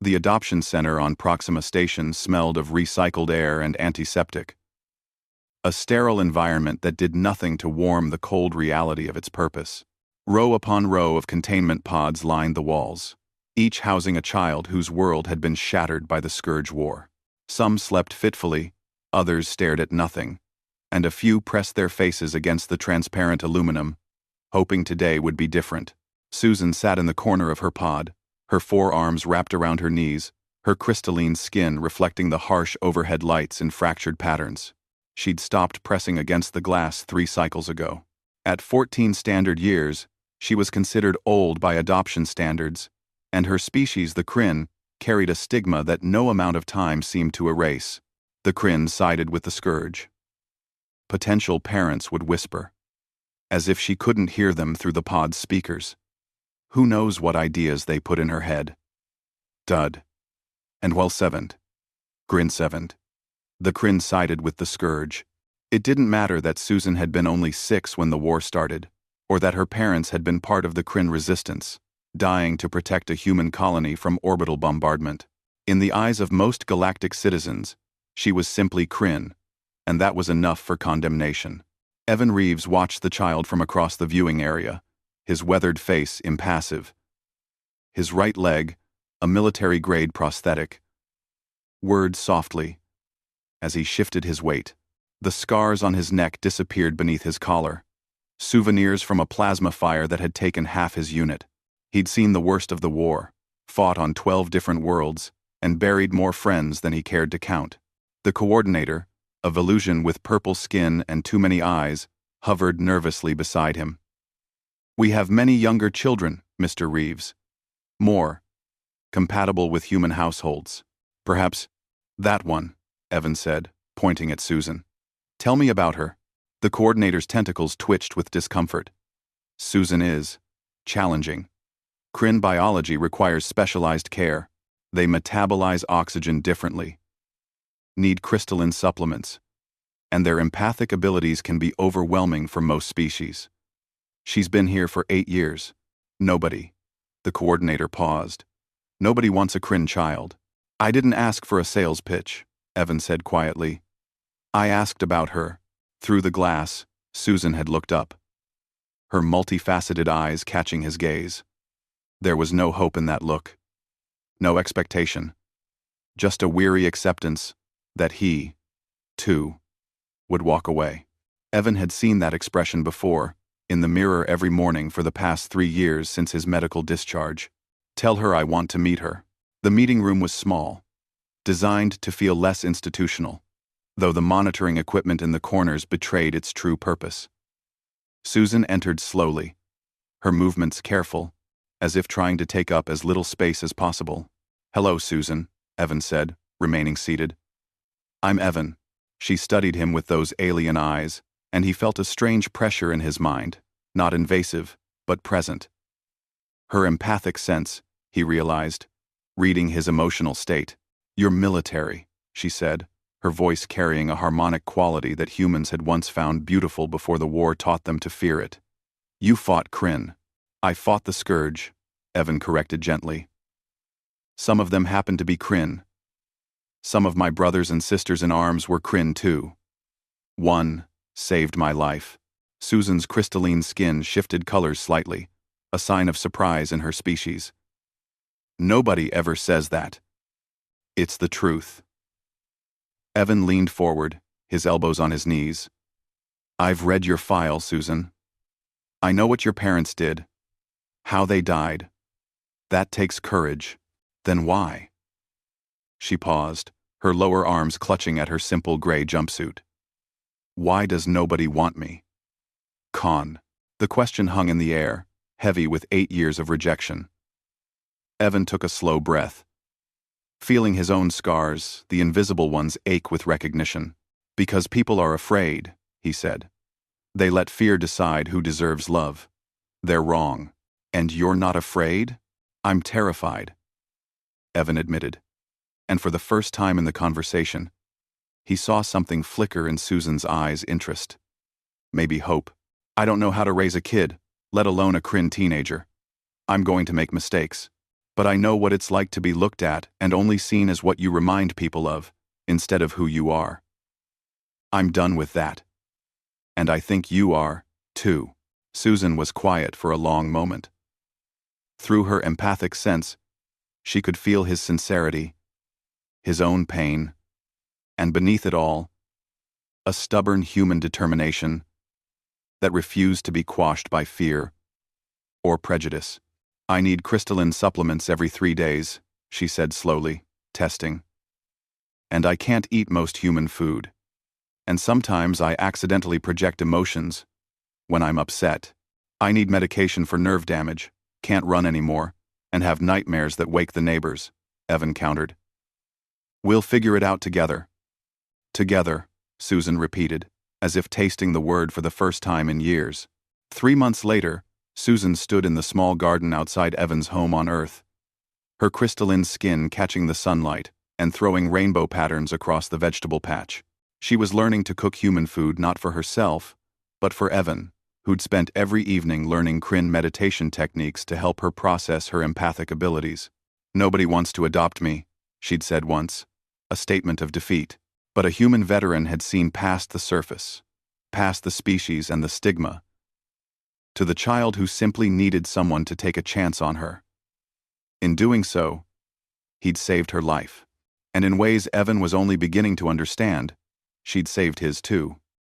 The adoption center on Proxima Station smelled of recycled air and antiseptic. A sterile environment that did nothing to warm the cold reality of its purpose. Row upon row of containment pods lined the walls, each housing a child whose world had been shattered by the Scourge War. Some slept fitfully, others stared at nothing, and a few pressed their faces against the transparent aluminum, hoping today would be different. Susan sat in the corner of her pod, her forearms wrapped around her knees, her crystalline skin reflecting the harsh overhead lights in fractured patterns. She'd stopped pressing against the glass 3 cycles ago. At 14 standard years, she was considered old by adoption standards, and her species, the Kryn, carried a stigma that no amount of time seemed to erase. The Kryn sided with the Scourge. Potential parents would whisper, as if she couldn't hear them through the pod's speakers. Who knows what ideas they put in her head? Dud. And well sevened. Grin sevened. The Kryn sided with the Scourge. It didn't matter that Susan had been only 6 when the war started, or that her parents had been part of the Kryn resistance, dying to protect a human colony from orbital bombardment. In the eyes of most galactic citizens, she was simply Kryn, and that was enough for condemnation. Evan Reeves watched the child from across the viewing area, his weathered face impassive. His right leg, a military-grade prosthetic, whirred softly as he shifted his weight. The scars on his neck disappeared beneath his collar, souvenirs from a plasma fire that had taken half his unit. He'd seen the worst of the war, fought on 12 different worlds, and buried more friends than he cared to count. The coordinator, a Velusian with purple skin and too many eyes, hovered nervously beside him. "We have many younger children, Mr. Reeves. More. Compatible with human households. Perhaps that one," Evan said, pointing at Susan. "Tell me about her." The coordinator's tentacles twitched with discomfort. "Susan is challenging. Kryn biology requires specialized care. They metabolize oxygen differently, need crystalline supplements, and their empathic abilities can be overwhelming for most species. She's been here for 8 years. Nobody." The coordinator paused. "Nobody wants a Kryn child." "I didn't ask for a sales pitch," Evan said quietly. "I asked about her." Through the glass, Susan had looked up, her multifaceted eyes catching his gaze. There was no hope in that look. No expectation. Just a weary acceptance that he, too, would walk away. Evan had seen that expression before, in the mirror every morning for the past 3 years since his medical discharge. "Tell her I want to meet her." The meeting room was small, designed to feel less institutional, though the monitoring equipment in the corners betrayed its true purpose. Susan entered slowly, her movements careful, as if trying to take up as little space as possible. "Hello, Susan," Evan said, remaining seated. "I'm Evan." She studied him with those alien eyes, and he felt a strange pressure in his mind, not invasive, but present. Her empathic sense, he realized, reading his emotional state. "You're military," she said, her voice carrying a harmonic quality that humans had once found beautiful before the war taught them to fear it. "You fought Kryn." "I fought the Scourge," Evan corrected gently. "Some of them happened to be Kryn. Some of my brothers and sisters in arms were Kryn too. One saved my life." Susan's crystalline skin shifted colors slightly, a sign of surprise in her species. "Nobody ever says that. It's the truth." Evan leaned forward, his elbows on his knees. "I've read your file, Susan. I know what your parents did, how they died. That takes courage. Then why?" She paused, her lower arms clutching at her simple gray jumpsuit. "Why does nobody want me?" Con. The question hung in the air, heavy with 8 years of rejection. Evan took a slow breath. Feeling his own scars, the invisible ones, ache with recognition. "Because people are afraid," he said. "They let fear decide who deserves love. They're wrong. And you're not afraid?" "I'm terrified," Evan admitted. And for the first time in the conversation, he saw something flicker in Susan's eyes: interest. Maybe hope. "I don't know how to raise a kid, let alone a Kryn teenager. I'm going to make mistakes." But I know what it's like to be looked at and only seen as what you remind people of, instead of who you are. I'm done with that. And I think you are, too. Susan was quiet for a long moment. Through her empathic sense, she could feel his sincerity, his own pain, and beneath it all, a stubborn human determination that refused to be quashed by fear or prejudice. I need crystalline supplements every 3 days, she said slowly, testing. And I can't eat most human food. And sometimes I accidentally project emotions when I'm upset. I need medication for nerve damage, can't run anymore, and have nightmares that wake the neighbors, Evan countered. We'll figure it out together. Together, Susan repeated, as if tasting the word for the first time in years. 3 months later, Susan stood in the small garden outside Evan's home on Earth, her crystalline skin catching the sunlight and throwing rainbow patterns across the vegetable patch. She was learning to cook human food not for herself, but for Evan, who'd spent every evening learning Kryn meditation techniques to help her process her empathic abilities. Nobody wants to adopt me, she'd said once, a statement of defeat. But a human veteran had seen past the surface, past the species and the stigma, to the child who simply needed someone to take a chance on her. In doing so, he'd saved her life. And in ways Evan was only beginning to understand, she'd saved his too.